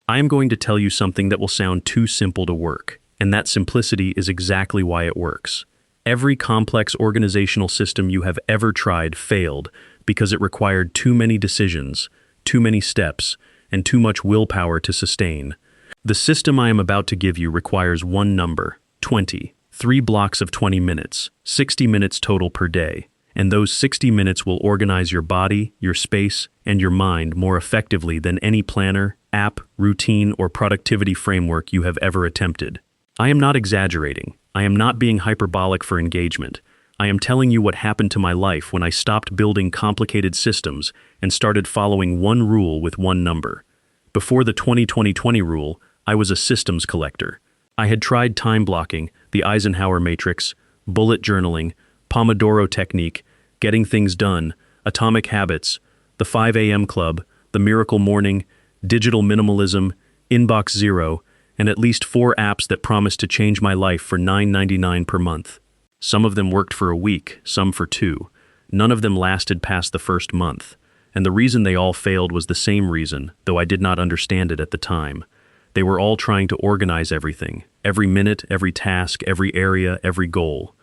I am going to tell you something that will sound too simple to work, and that simplicity is exactly why it works. Every complex organizational system you have ever tried failed because it required too many decisions, too many steps, and too much willpower to sustain. The system I am about to give you requires one number, 20, 3 blocks of 20 minutes, 60 minutes total per day, and those 60 minutes will organize your body, your space, and your mind more effectively than any planner, app, routine, or productivity framework you have ever attempted. I am not exaggerating. I am not being hyperbolic for engagement. I am telling you what happened to my life when I stopped building complicated systems and started following one rule with one number. Before the 20-20-20 rule, I was a systems collector. I had tried time blocking, the Eisenhower matrix, bullet journaling, Pomodoro technique, getting things done, atomic habits, the 5 a.m. club, the miracle morning, digital minimalism, inbox zero, and at least 4 apps that promised to change my life for $9.99 per month. Some of them worked for a week, some for 2. None of them lasted past the first month. And the reason they all failed was the same reason, though I did not understand it at the time. They were all trying to organize everything, every minute, every task, every area, every goal.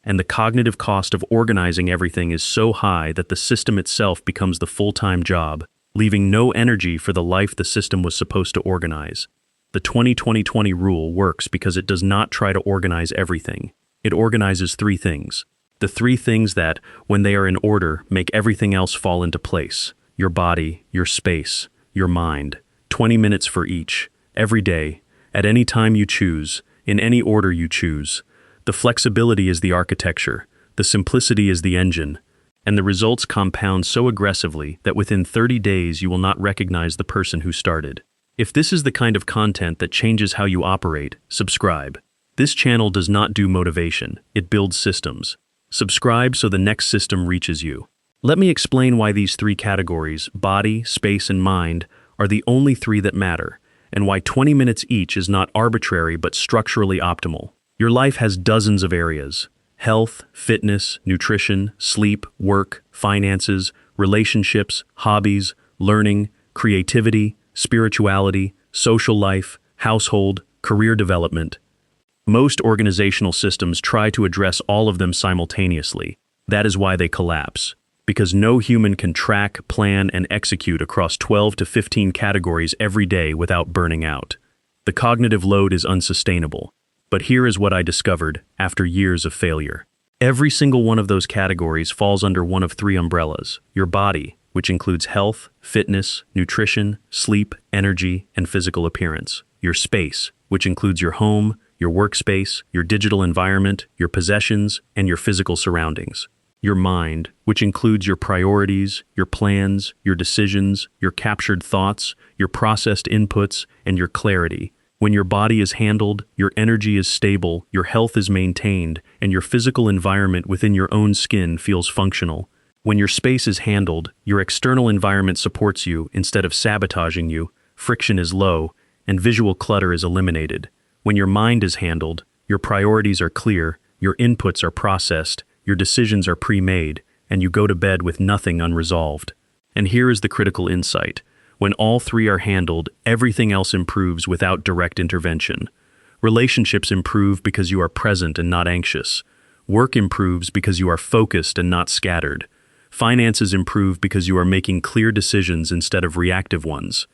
And the cognitive cost of organizing everything is so high that the system itself becomes the full-time job, leaving no energy for the life the system was supposed to organize. The 20-20-20 rule works because it does not try to organize everything. It organizes 3 things. The 3 things that, when they are in order, make everything else fall into place. Your body, your space, your mind. 20 minutes for each, every day, at any time you choose, in any order you choose. The flexibility is the architecture, the simplicity is the engine, and the results compound so aggressively that within 30 days you will not recognize the person who started. If this is the kind of content that changes how you operate, subscribe. This channel does not do motivation, it builds systems. Subscribe so the next system reaches you. Let me explain why these 3 categories, body, space, and mind, are the only 3 that matter, and why 20 minutes each is not arbitrary but structurally optimal. Your life has dozens of areas: health, fitness, nutrition, sleep, work, finances, relationships, hobbies, learning, creativity, spirituality, social life, household, career development. Most organizational systems try to address all of them simultaneously. That is why they collapse. Because no human can track, plan, and execute across 12 to 15 categories every day without burning out. The cognitive load is unsustainable. But here is what I discovered after years of failure. Every single one of those categories falls under one of 3 umbrellas: your body, which includes health, fitness, nutrition, sleep, energy, and physical appearance; your space, which includes your home, your workspace, your digital environment, your possessions, and your physical surroundings; your mind, which includes your priorities, your plans, your decisions, your captured thoughts, your processed inputs, and your clarity. When your body is handled, your energy is stable, your health is maintained, and your physical environment within your own skin feels functional. When your space is handled, your external environment supports you instead of sabotaging you, friction is low, and visual clutter is eliminated. When your mind is handled, your priorities are clear, your inputs are processed, your decisions are pre-made, and you go to bed with nothing unresolved. And here is the critical insight. When all 3 are handled, everything else improves without direct intervention. Relationships improve because you are present and not anxious. Work improves because you are focused and not scattered. Finances improve because you are making clear decisions instead of reactive ones.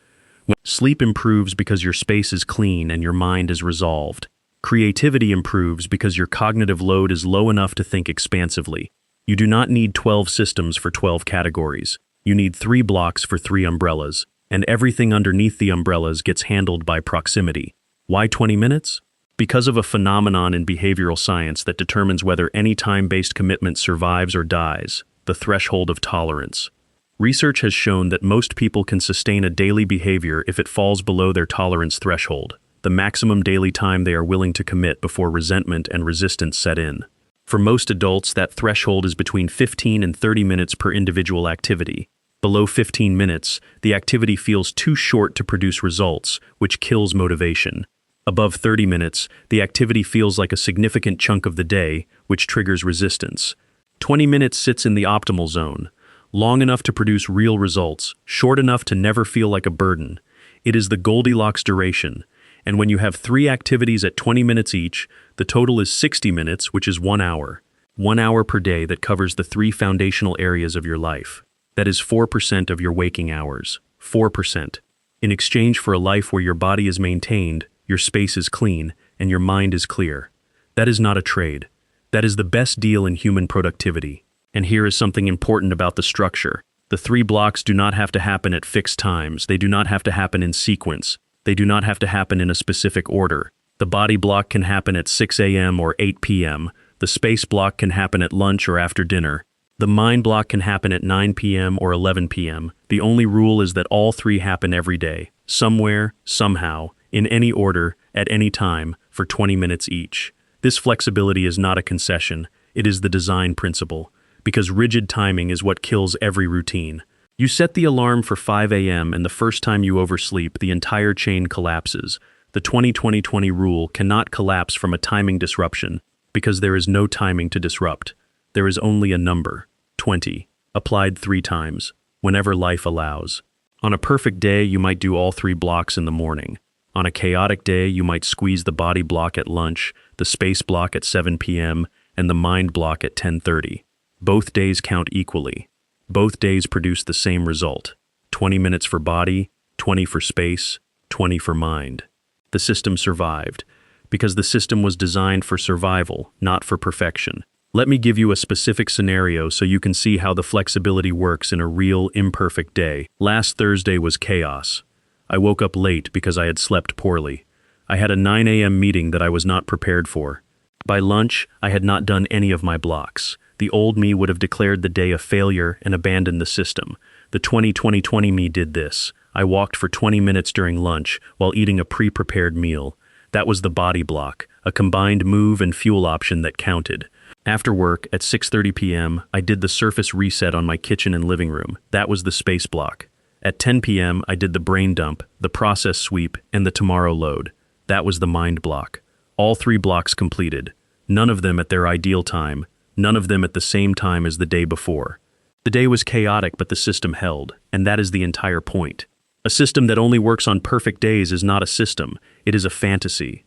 Sleep improves because your space is clean and your mind is resolved. Creativity improves because your cognitive load is low enough to think expansively. You do not need 12 systems for 12 categories. You need 3 blocks for 3 umbrellas, and everything underneath the umbrellas gets handled by proximity. Why 20 minutes? Because of a phenomenon in behavioral science that determines whether any time-based commitment survives or dies: the threshold of tolerance. Research has shown that most people can sustain a daily behavior if it falls below their tolerance threshold, the maximum daily time they are willing to commit before resentment and resistance set in. For most adults, that threshold is between 15 and 30 minutes per individual activity. Below 15 minutes, the activity feels too short to produce results, which kills motivation. Above 30 minutes, the activity feels like a significant chunk of the day, which triggers resistance. 20 minutes sits in the optimal zone. Long enough to produce real results, short enough to never feel like a burden. It is the Goldilocks duration. And when you have 3 activities at 20 minutes each, the total is 60 minutes, which is 1 hour. 1 hour per day that covers the 3 foundational areas of your life. That is 4% of your waking hours. 4%. In exchange for a life where your body is maintained, your space is clean, and your mind is clear. That is not a trade. That is the best deal in human productivity. And here is something important about the structure. The 3 blocks do not have to happen at fixed times. They do not have to happen in sequence. They do not have to happen in a specific order. The body block can happen at 6 a.m. or 8 p.m. The space block can happen at lunch or after dinner. The mind block can happen at 9 p.m. or 11 p.m. The only rule is that all 3 happen every day, somewhere, somehow, in any order, at any time, for 20 minutes each. This flexibility is not a concession, it is the design principle, because rigid timing is what kills every routine. You set the alarm for 5 a.m. and the first time you oversleep, the entire chain collapses. The 20-20-20 rule cannot collapse from a timing disruption, because there is no timing to disrupt. There is only a number, 20, applied 3 times, whenever life allows. On a perfect day, you might do all 3 blocks in the morning. On a chaotic day, you might squeeze the body block at lunch, the space block at 7 p.m., and the mind block at 10:30. Both days count equally. Both days produce the same result. 20 minutes for body, 20 for space, 20 for mind. The system survived, because the system was designed for survival, not for perfection. Let me give you a specific scenario so you can see how the flexibility works in a real, imperfect day. Last Thursday was chaos. I woke up late because I had slept poorly. I had a 9 a.m. meeting that I was not prepared for. By lunch, I had not done any of my blocks. The old me would have declared the day a failure and abandoned the system. The 20-20-20 me did this. I walked for 20 minutes during lunch while eating a pre-prepared meal. That was the body block, a combined move and fuel option that counted. After work, at 6:30 p.m., I did the surface reset on my kitchen and living room. That was the space block. At 10 p.m., I did the brain dump, the process sweep, and the tomorrow load. That was the mind block. All 3 blocks completed. None of them at their ideal time. None of them at the same time as the day before. The day was chaotic, but the system held, and that is the entire point. A system that only works on perfect days is not a system, it is a fantasy.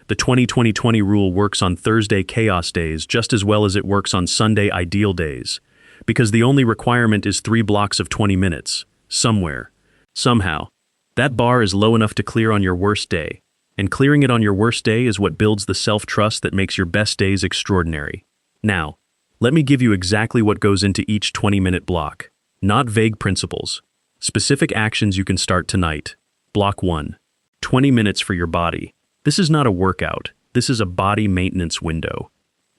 The 20-20-20 rule works on Thursday chaos days just as well as it works on Sunday ideal days, because the only requirement is 3 blocks of 20 minutes, somewhere, somehow. That bar is low enough to clear on your worst day, and clearing it on your worst day is what builds the self-trust that makes your best days extraordinary. Now, let me give you exactly what goes into each 20-minute block, not vague principles. Specific actions you can start tonight. Block 1. 20 minutes for your body. This is not a workout. This is a body maintenance window.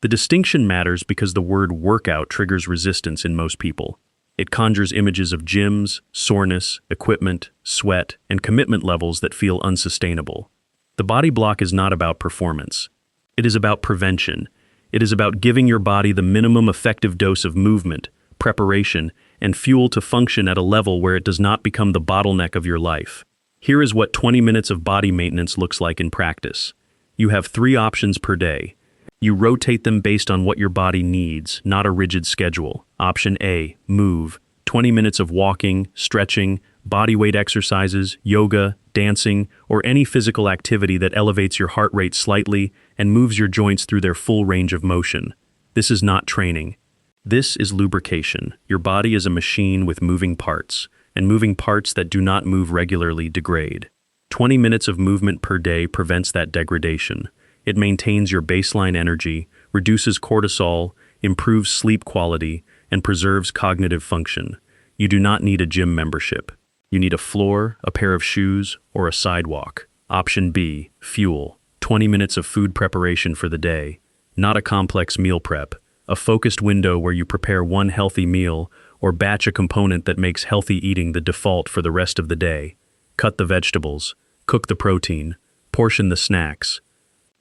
The distinction matters because the word workout triggers resistance in most people. It conjures images of gyms, soreness, equipment, sweat, and commitment levels that feel unsustainable. The body block is not about performance. It is about prevention. It is about giving your body the minimum effective dose of movement, preparation, and fuel to function at a level where it does not become the bottleneck of your life. Here is what 20 minutes of body maintenance looks like in practice. You have 3 options per day. You rotate them based on what your body needs, not a rigid schedule. Option A, move. 20 minutes of walking, stretching, bodyweight exercises, yoga, dancing, or any physical activity that elevates your heart rate slightly and moves your joints through their full range of motion. This is not training. This is lubrication. Your body is a machine with moving parts, and moving parts that do not move regularly degrade. 20 minutes of movement per day prevents that degradation. It maintains your baseline energy, reduces cortisol, improves sleep quality, and preserves cognitive function. You do not need a gym membership. You need a floor, a pair of shoes, or a sidewalk. Option B, fuel. 20 minutes of food preparation for the day. Not a complex meal prep. A focused window where you prepare one healthy meal or batch a component that makes healthy eating the default for the rest of the day. Cut the vegetables. Cook the protein. Portion the snacks.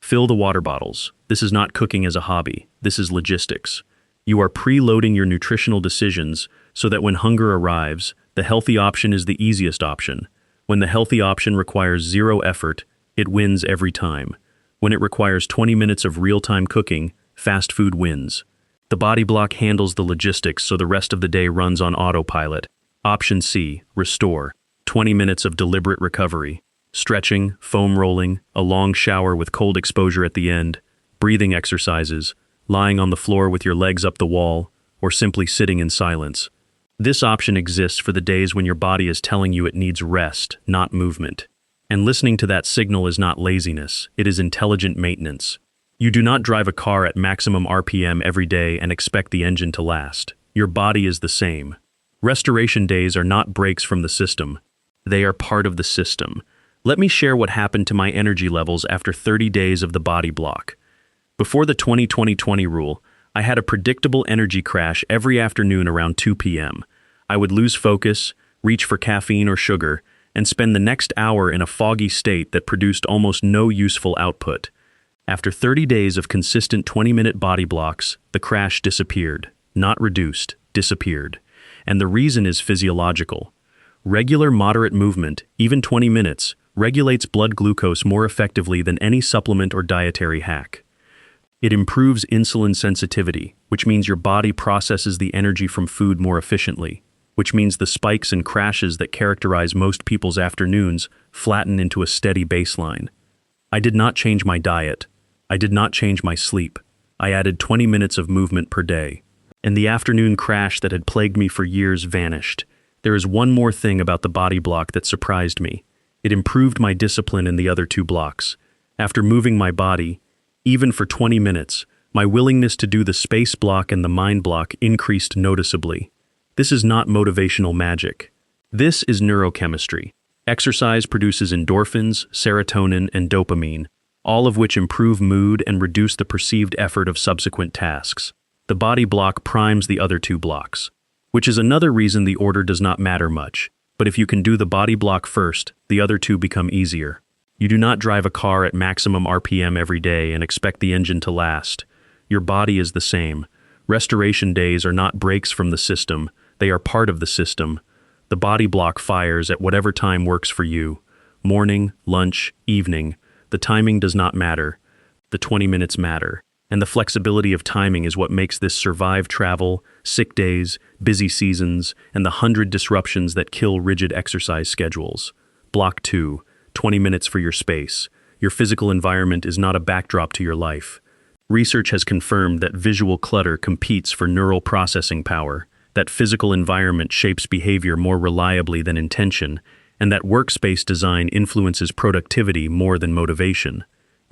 Fill the water bottles. This is not cooking as a hobby. This is logistics. You are preloading your nutritional decisions so that when hunger arrives, the healthy option is the easiest option. When the healthy option requires 0 effort, it wins every time. When it requires 20 minutes of real-time cooking, fast food wins. The body block handles the logistics so the rest of the day runs on autopilot. Option C, restore. 20 minutes of deliberate recovery. Stretching, foam rolling, a long shower with cold exposure at the end, breathing exercises, lying on the floor with your legs up the wall, or simply sitting in silence. This option exists for the days when your body is telling you it needs rest, not movement. And listening to that signal is not laziness, it is intelligent maintenance. You do not drive a car at maximum RPM every day and expect the engine to last. Your body is the same. Restoration days are not breaks from the system. They are part of the system. Let me share what happened to my energy levels after 30 days of the body block. Before the 20-20-20 rule, I had a predictable energy crash every afternoon around 2 p.m. I would lose focus, reach for caffeine or sugar, and spend the next hour in a foggy state that produced almost no useful output. After 30 days of consistent 20-minute body blocks, the crash disappeared. Not reduced, disappeared. And the reason is physiological. Regular moderate movement, even 20 minutes, regulates blood glucose more effectively than any supplement or dietary hack. It improves insulin sensitivity, which means your body processes the energy from food more efficiently, which means the spikes and crashes that characterize most people's afternoons flatten into a steady baseline. I did not change my diet. I did not change my sleep. I added 20 minutes of movement per day. And the afternoon crash that had plagued me for years vanished. There is one more thing about the body block that surprised me. It improved my discipline in the other 2 blocks. After moving my body, even for 20 minutes, my willingness to do the space block and the mind block increased noticeably. This is not motivational magic. This is neurochemistry. Exercise produces endorphins, serotonin, and dopamine, all of which improve mood and reduce the perceived effort of subsequent tasks. The body block primes the other 2 blocks, which is another reason the order does not matter much. But if you can do the body block first, the other 2 become easier. You do not drive a car at maximum RPM every day and expect the engine to last. Your body is the same. Restoration days are not breaks from the system. They are part of the system. The body block fires at whatever time works for you. Morning, lunch, evening. The timing does not matter. The 20 minutes matter. And the flexibility of timing is what makes this survive travel, sick days, busy seasons, and the 100 disruptions that kill rigid exercise schedules. Block 2, 20 minutes for your space. Your physical environment is not a backdrop to your life. Research has confirmed that visual clutter competes for neural processing power, that physical environment shapes behavior more reliably than intention, and that workspace design influences productivity more than motivation.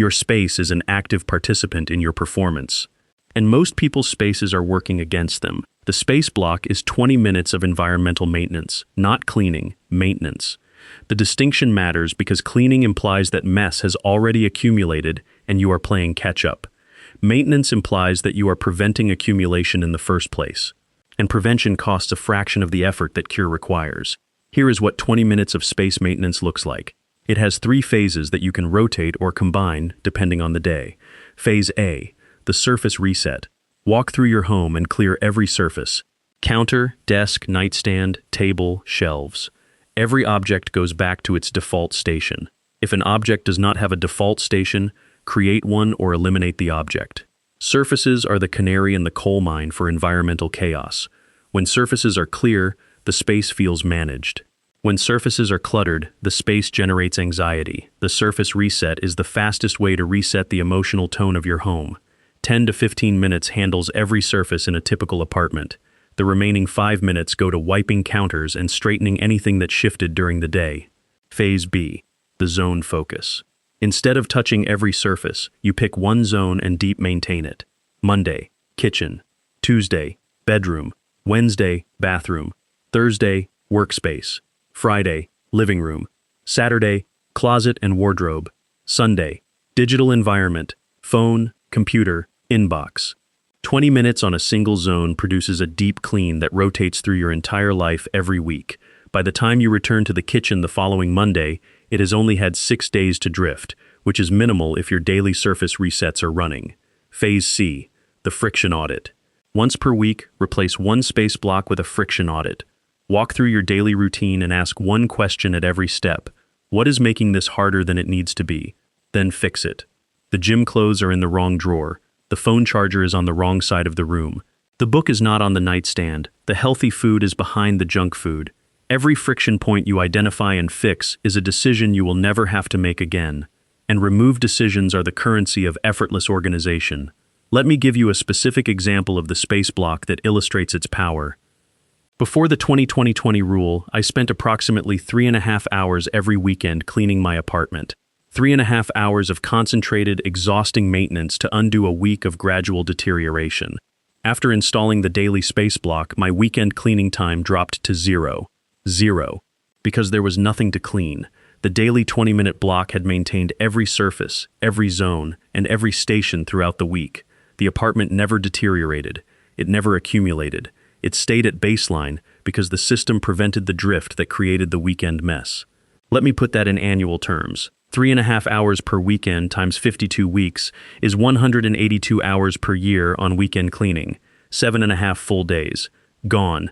Your space is an active participant in your performance. And most people's spaces are working against them. The space block is 20 minutes of environmental maintenance, not cleaning, maintenance. The distinction matters because cleaning implies that mess has already accumulated and you are playing catch-up. Maintenance implies that you are preventing accumulation in the first place. And prevention costs a fraction of the effort that cure requires. Here is what 20 minutes of space maintenance looks like. It has 3 phases that you can rotate or combine depending on the day. Phase A, the surface reset. Walk through your home and clear every surface. Counter, desk, nightstand, table, shelves. Every object goes back to its default station. If an object does not have a default station, create one or eliminate the object. Surfaces are the canary in the coal mine for environmental chaos. When surfaces are clear, the space feels managed. When surfaces are cluttered, the space generates anxiety. The surface reset is the fastest way to reset the emotional tone of your home. 10 to 15 minutes handles every surface in a typical apartment. The remaining 5 minutes go to wiping counters and straightening anything that shifted during the day. Phase B, the zone focus. Instead of touching every surface, you pick one zone and deep maintain it. Monday, kitchen. Tuesday, bedroom. Wednesday, bathroom. Thursday, workspace. Friday, living room. Saturday, closet and wardrobe. Sunday, digital environment, phone, computer, inbox. 20 minutes on a single zone produces a deep clean that rotates through your entire life every week. By the time you return to the kitchen the following Monday, it has only had 6 days to drift, which is minimal if your daily surface resets are running. Phase C, the friction audit. Once per week, replace one space block with a friction audit. Walk through your daily routine and ask one question at every step. What is making this harder than it needs to be? Then fix it. The gym clothes are in the wrong drawer. The phone charger is on the wrong side of the room. The book is not on the nightstand. The healthy food is behind the junk food. Every friction point you identify and fix is a decision you will never have to make again. And removed decisions are the currency of effortless organization. Let me give you a specific example of the space block that illustrates its power. Before the 2020 rule, I spent approximately 3.5 hours every weekend cleaning my apartment. 3.5 hours of concentrated, exhausting maintenance to undo a week of gradual deterioration. After installing the daily space block, my weekend cleaning time dropped to zero. Zero. Because there was nothing to clean. The daily 20-minute block had maintained every surface, every zone, and every station throughout the week. The apartment never deteriorated. It never accumulated. It stayed at baseline because the system prevented the drift that created the weekend mess. Let me put that in annual terms. 3.5 hours per weekend times 52 weeks is 182 hours per year on weekend cleaning. 7.5 full days. Gone.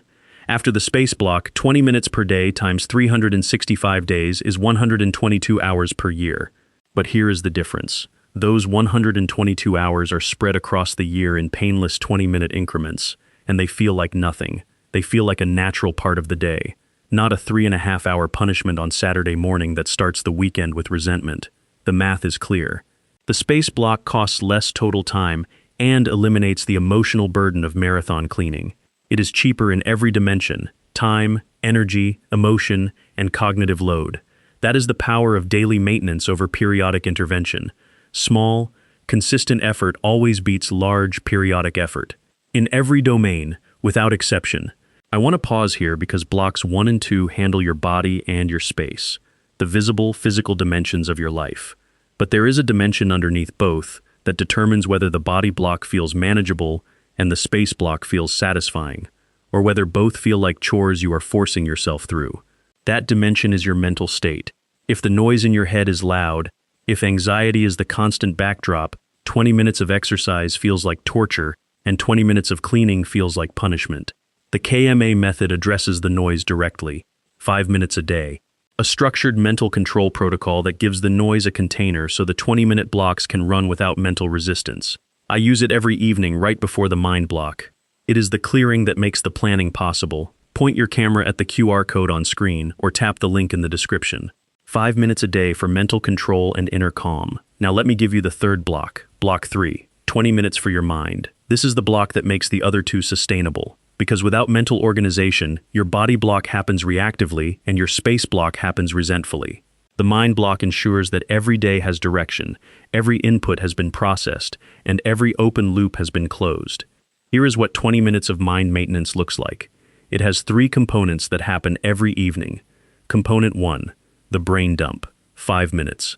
After the space block, 20 minutes per day times 365 days is 122 hours per year. But here is the difference. Those 122 hours are spread across the year in painless 20-minute increments, and they feel like nothing. They feel like a natural part of the day, not a 3.5-hour punishment on Saturday morning that starts the weekend with resentment. The math is clear. The space block costs less total time and eliminates the emotional burden of marathon cleaning. It is cheaper in every dimension: time, energy, emotion, and cognitive load. That is the power of daily maintenance over periodic intervention. Small, consistent effort always beats large, periodic effort. In every domain, without exception. I want to pause here because blocks 1 and 2 handle your body and your space, the visible, physical dimensions of your life. But there is a dimension underneath both that determines whether the body block feels manageable and the space block feels satisfying, or whether both feel like chores you are forcing yourself through. That dimension is your mental state. If the noise in your head is loud, if anxiety is the constant backdrop, 20 minutes of exercise feels like torture, and 20 minutes of cleaning feels like punishment. The K.M.A method addresses the noise directly. 5 minutes a day. A structured mental control protocol that gives the noise a container so the 20-minute blocks can run without mental resistance. I use it every evening right before the mind block. It is the clearing that makes the planning possible. Point your camera at the QR code on screen or tap the link in the description. 5 minutes a day for mental control and inner calm. Now let me give you the third block. Block 3. 20 minutes for your mind. This is the block that makes the other two sustainable. Because without mental organization, your body block happens reactively and your space block happens resentfully. The mind block ensures that every day has direction, every input has been processed, and every open loop has been closed. Here is what 20 minutes of mind maintenance looks like. It has 3 components that happen every evening. Component 1, the brain dump, 5 minutes.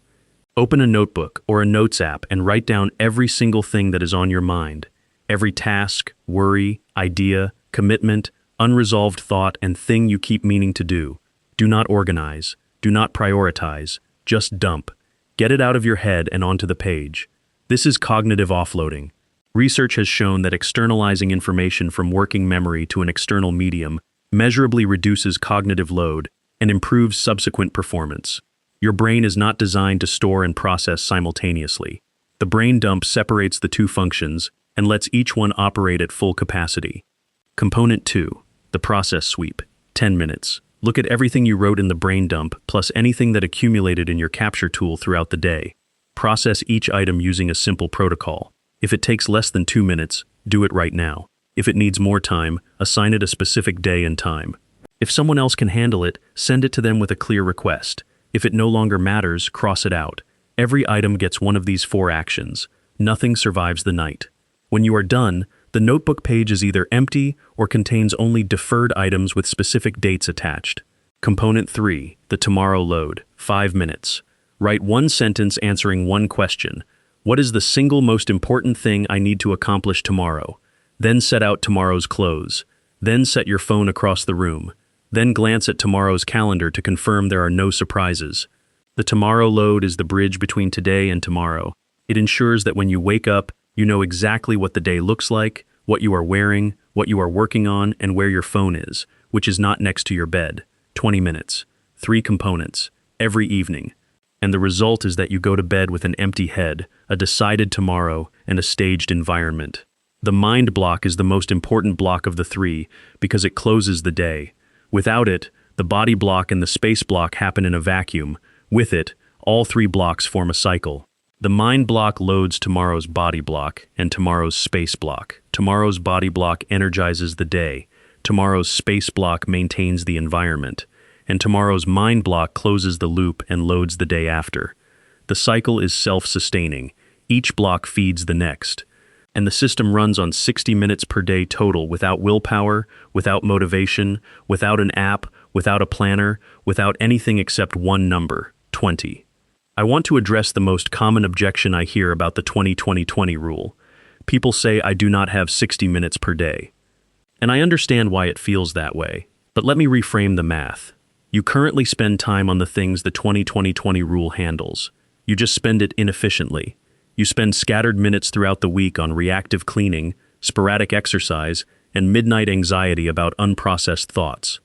Open a notebook or a notes app and write down every single thing that is on your mind. Every task, worry, idea, commitment, unresolved thought, and thing you keep meaning to do. Do not organize. Do not prioritize. Just dump. Get it out of your head and onto the page. This is cognitive offloading. Research has shown that externalizing information from working memory to an external medium measurably reduces cognitive load and improves subsequent performance. Your brain is not designed to store and process simultaneously. The brain dump separates the two functions and lets each one operate at full capacity. Component 2, the process sweep, 10 minutes. Look at everything you wrote in the brain dump plus anything that accumulated in your capture tool throughout the day. Process each item using a simple protocol. If it takes less than 2 minutes, do it right now. If it needs more time, assign it a specific day and time. If someone else can handle it, send it to them with a clear request. If it no longer matters, cross it out. Every item gets one of these 4 actions. Nothing survives the night. When you are done, the notebook page is either empty or contains only deferred items with specific dates attached. Component 3, the tomorrow load, 5 minutes. Write 1 sentence answering 1 question. What is the single most important thing I need to accomplish tomorrow? Then set out tomorrow's clothes. Then set your phone across the room. Then glance at tomorrow's calendar to confirm there are no surprises. The tomorrow load is the bridge between today and tomorrow. It ensures that when you wake up, you know exactly what the day looks like, what you are wearing, what you are working on, and where your phone is, which is not next to your bed. 20 minutes. 3 components. Every evening. And the result is that you go to bed with an empty head, a decided tomorrow, and a staged environment. The mind block is the most important block of the 3 because it closes the day. Without it, The body block and the space block happen in a vacuum. With it, all three blocks form a cycle. The mind block loads tomorrow's body block and tomorrow's space block. Tomorrow's body block energizes the day. Tomorrow's space block maintains the environment. And tomorrow's mind block closes the loop and loads the day after. The cycle is self-sustaining. Each block feeds the next. And the system runs on 60 minutes per day total, without willpower, without motivation, without an app, without a planner, without anything except one number, 20. I want to address the most common objection I hear about the 20-20-20 rule. People say I do not have 60 minutes per day. And I understand why it feels that way. But let me reframe the math. You currently spend time on the things the 20-20-20 rule handles. You just spend it inefficiently. You spend scattered minutes throughout the week on reactive cleaning, sporadic exercise, and midnight anxiety about unprocessed thoughts.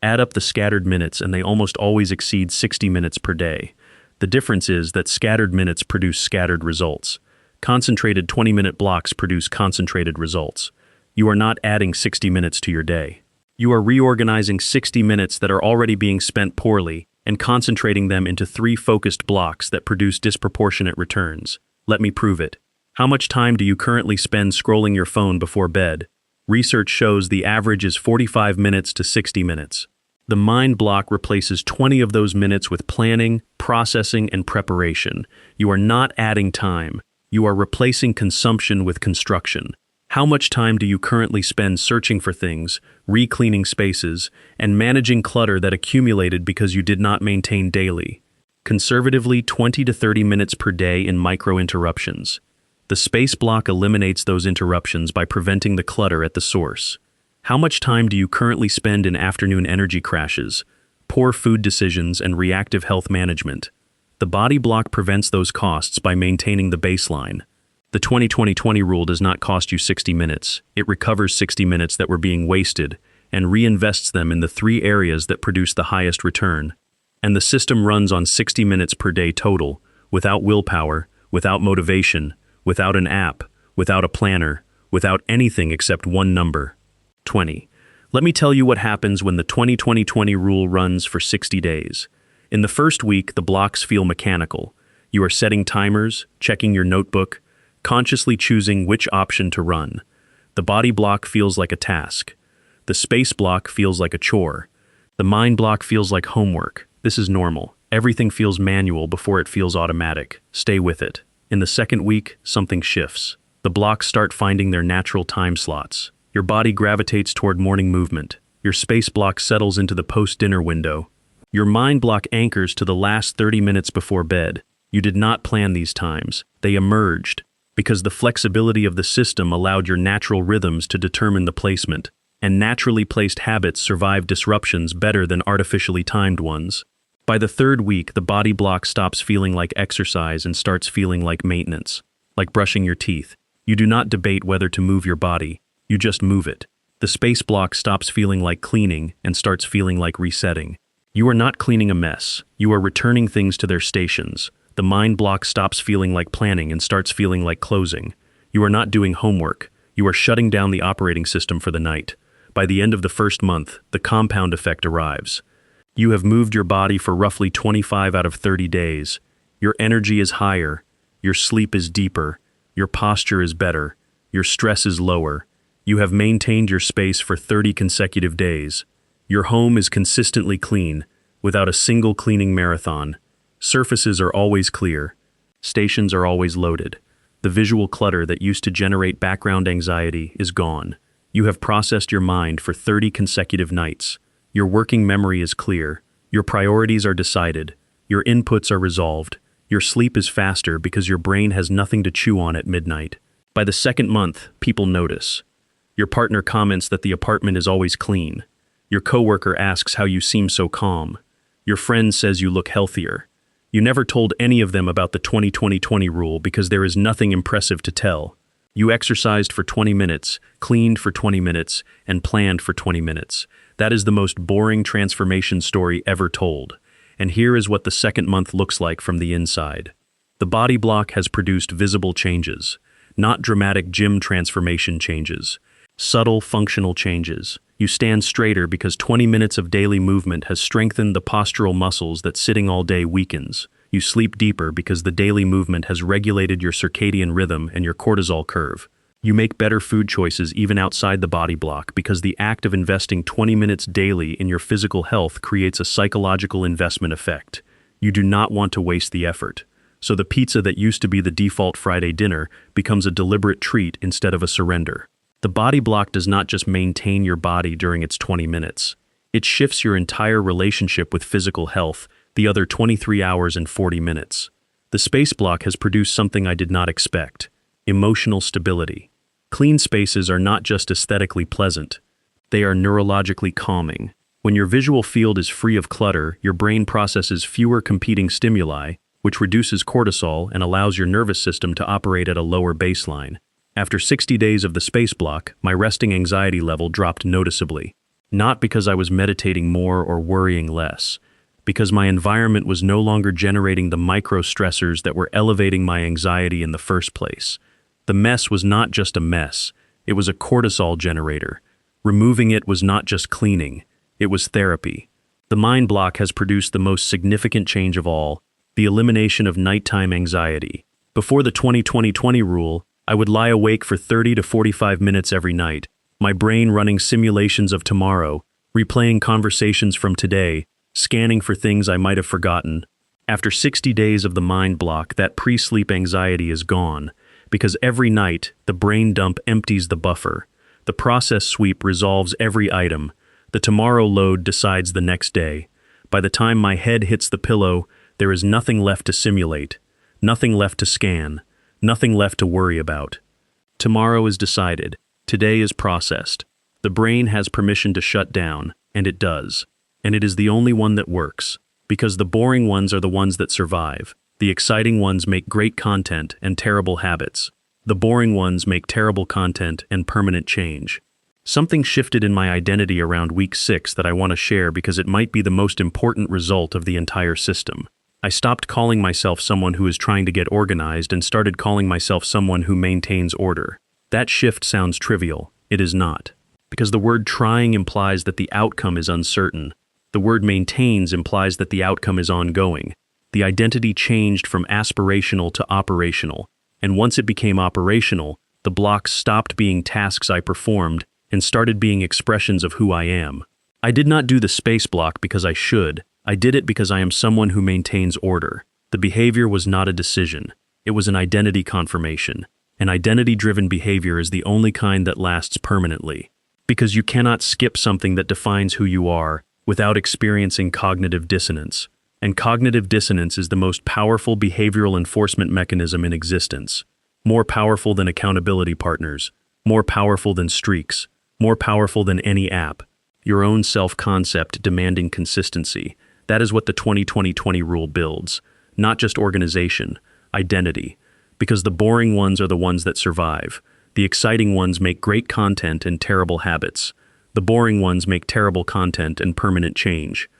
Add up the scattered minutes and they almost always exceed 60 minutes per day. The difference is that scattered minutes produce scattered results. Concentrated 20-minute blocks produce concentrated results. You are not adding 60 minutes to your day. You are reorganizing 60 minutes that are already being spent poorly and concentrating them into 3 focused blocks that produce disproportionate returns. Let me prove it. How much time do you currently spend scrolling your phone before bed? Research shows the average is 45 minutes to 60 minutes. The mind block replaces 20 of those minutes with planning, processing, and preparation. You are not adding time. You are replacing consumption with construction. How much time do you currently spend searching for things, re-cleaning spaces, and managing clutter that accumulated because you did not maintain daily? Conservatively, 20 to 30 minutes per day in micro-interruptions. The space block eliminates those interruptions by preventing the clutter at the source. How much time do you currently spend in afternoon energy crashes, poor food decisions, and reactive health management? The body block prevents those costs by maintaining the baseline. The 20-20-20 rule does not cost you 60 minutes. It recovers 60 minutes that were being wasted and reinvests them in the 3 areas that produce the highest return. And the system runs on 60 minutes per day total, without willpower, without motivation, without an app, without a planner, without anything except one number, 20. Let me tell you what happens when the 20-20-20 rule runs for 60 days. In the first week, the blocks feel mechanical. You are setting timers, checking your notebook, consciously choosing which option to run. The body block feels like a task. The space block feels like a chore. The mind block feels like homework. This is normal. Everything feels manual before it feels automatic. Stay with it. In the second week, something shifts. The blocks start finding their natural time slots. Your body gravitates toward morning movement. Your space block settles into the post-dinner window. Your mind block anchors to the last 30 minutes before bed. You did not plan these times. They emerged because the flexibility of the system allowed your natural rhythms to determine the placement, and naturally placed habits survive disruptions better than artificially timed ones. By the third week, the body block stops feeling like exercise and starts feeling like maintenance, like brushing your teeth. You do not debate whether to move your body. You just move it. The space block stops feeling like cleaning and starts feeling like resetting. You are not cleaning a mess. You are returning things to their stations. The mind block stops feeling like planning and starts feeling like closing. You are not doing homework. You are shutting down the operating system for the night. By the end of the first month, the compound effect arrives. You have moved your body for roughly 25 out of 30 days. Your energy is higher. Your sleep is deeper. Your posture is better. Your stress is lower. You have maintained your space for 30 consecutive days. Your home is consistently clean, without a single cleaning marathon. Surfaces are always clear. Stations are always loaded. The visual clutter that used to generate background anxiety is gone. You have processed your mind for 30 consecutive nights. Your working memory is clear. Your priorities are decided. Your inputs are resolved. Your sleep is faster because your brain has nothing to chew on at midnight. By the second month, people notice. Your partner comments that the apartment is always clean. Your coworker asks how you seem so calm. Your friend says you look healthier. You never told any of them about the 20-20-20 rule because there is nothing impressive to tell. You exercised for 20 minutes, cleaned for 20 minutes, and planned for 20 minutes. That is the most boring transformation story ever told. And here is what the second month looks like from the inside. The body block has produced visible changes, not dramatic gym transformation changes. Subtle functional changes. You stand straighter because 20 minutes of daily movement has strengthened the postural muscles that sitting all day weakens. You sleep deeper because the daily movement has regulated your circadian rhythm and your cortisol curve. You make better food choices even outside the body block because the act of investing 20 minutes daily in your physical health creates a psychological investment effect. You do not want to waste the effort. So the pizza that used to be the default Friday dinner becomes a deliberate treat instead of a surrender. The body block does not just maintain your body during its 20 minutes. It shifts your entire relationship with physical health the other 23 hours and 40 minutes. The space block has produced something I did not expect: emotional stability. Clean spaces are not just aesthetically pleasant, they are neurologically calming. When your visual field is free of clutter, your brain processes fewer competing stimuli, which reduces cortisol and allows your nervous system to operate at a lower baseline. After 60 days of the space block, my resting anxiety level dropped noticeably. Not because I was meditating more or worrying less, because my environment was no longer generating the micro-stressors that were elevating my anxiety in the first place. The mess was not just a mess, it was a cortisol generator. Removing it was not just cleaning, it was therapy. The mind block has produced the most significant change of all: the elimination of nighttime anxiety. Before the 20-20-20 rule, I would lie awake for 30 to 45 minutes every night, my brain running simulations of tomorrow, replaying conversations from today, scanning for things I might have forgotten. After 60 days of the mind block, that pre-sleep anxiety is gone, because every night, the brain dump empties the buffer. The process sweep resolves every item. The tomorrow load decides the next day. By the time my head hits the pillow, there is nothing left to simulate, nothing left to scan, nothing left to worry about. Tomorrow is decided. Today is processed. The brain has permission to shut down, and it does. And it is the only one that works, because the boring ones are the ones that survive. The exciting ones make great content and terrible habits. The boring ones make terrible content and permanent change. Something shifted in my identity around week 6 that I want to share because it might be the most important result of the entire system. I stopped calling myself someone who is trying to get organized and started calling myself someone who maintains order. That shift sounds trivial. It is not. Because the word trying implies that the outcome is uncertain. The word maintains implies that the outcome is ongoing. The identity changed from aspirational to operational, and once it became operational, the blocks stopped being tasks I performed and started being expressions of who I am. I did not do the space block because I should. I did it because I am someone who maintains order. The behavior was not a decision. It was an identity confirmation. An identity-driven behavior is the only kind that lasts permanently. Because you cannot skip something that defines who you are without experiencing cognitive dissonance. And cognitive dissonance is the most powerful behavioral enforcement mechanism in existence. More powerful than accountability partners, more powerful than streaks, more powerful than any app. Your own self-concept demanding consistency. That is what the 20-20-20 rule builds. Not just organization, identity. Because the boring ones are the ones that survive. The exciting ones make great content and terrible habits. The boring ones make terrible content and permanent change.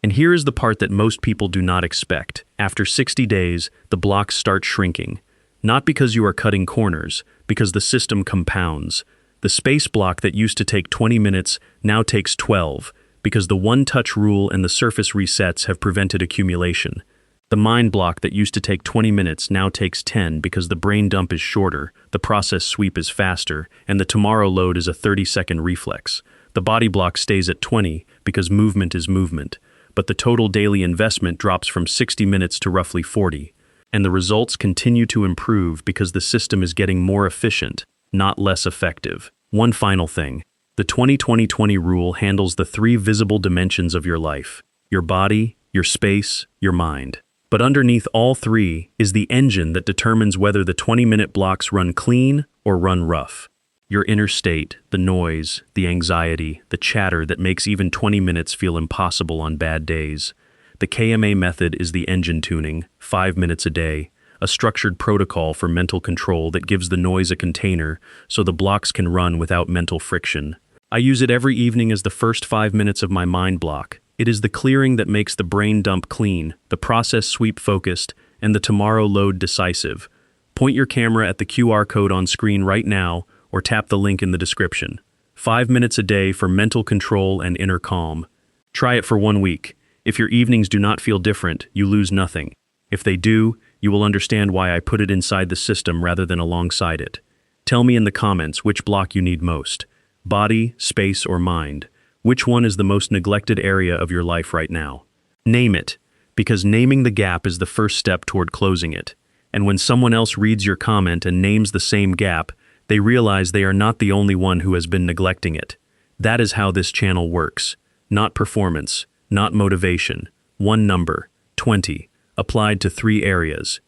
And here is the part that most people do not expect. After 60 days, the blocks start shrinking. Not because you are cutting corners, because the system compounds. The space block that used to take 20 minutes now takes 12, because the one-touch rule and the surface resets have prevented accumulation. The mind block that used to take 20 minutes now takes 10 because the brain dump is shorter, the process sweep is faster, and the tomorrow load is a 30-second reflex. The body block stays at 20 because movement is movement. But the total daily investment drops from 60 minutes to roughly 40, and the results continue to improve because the system is getting more efficient, not less effective. One final thing. The 20-20-20 rule handles the 3 visible dimensions of your life: your body, your space, your mind. But underneath all 3 is the engine that determines whether the 20-minute blocks run clean or run rough. Your inner state, the noise, the anxiety, the chatter that makes even 20 minutes feel impossible on bad days. The K.M.A method is the engine tuning, 5 minutes a day, a structured protocol for mental control that gives the noise a container so the blocks can run without mental friction. I use it every evening as the first 5 minutes of my mind block. It is the clearing that makes the brain dump clean, the process sweep focused, and the tomorrow load decisive. Point your camera at the QR code on screen right now, or tap the link in the description. 5 minutes a day for mental control and inner calm. Try it for 1 week. If your evenings do not feel different, you lose nothing. If they do, you will understand why I put it inside the system rather than alongside it. Tell me in the comments which block you need most. Body, space, or mind. Which one is the most neglected area of your life right now? Name it, because naming the gap is the first step toward closing it. And when someone else reads your comment and names the same gap, they realize they are not the only one who has been neglecting it. That is how this channel works. Not performance, not motivation. One number, 20, applied to 3 areas.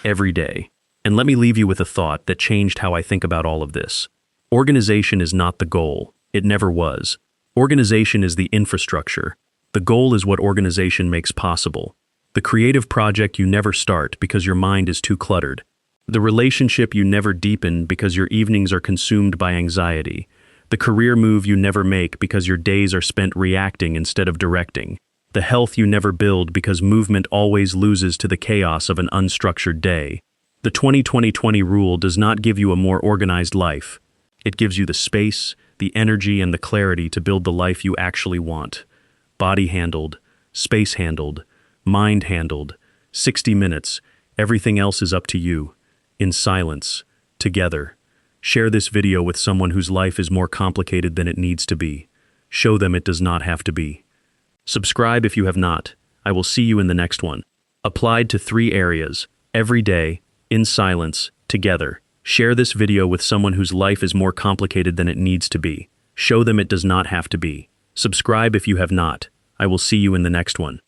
Every day. And let me leave you with a thought that changed how I think about all of this. Organization is not the goal. It never was. Organization is the infrastructure. The goal is what organization makes possible. The creative project you never start because your mind is too cluttered. The relationship you never deepen because your evenings are consumed by anxiety. The career move you never make because your days are spent reacting instead of directing. The health you never build because movement always loses to the chaos of an unstructured day. The 20-20-20 rule does not give you a more organized life. It gives you the space, the energy, and the clarity to build the life you actually want. Body handled, space handled, mind handled, 60 minutes, everything else is up to you. In silence, together. Share this video with someone whose life is more complicated than it needs to be. Show them it does not have to be. Subscribe if you have not. I will see you in the next one. Applied to 3 areas, every day, in silence, together. Share this video with someone whose life is more complicated than it needs to be. Show them it does not have to be. Subscribe if you have not. I will see you in the next one.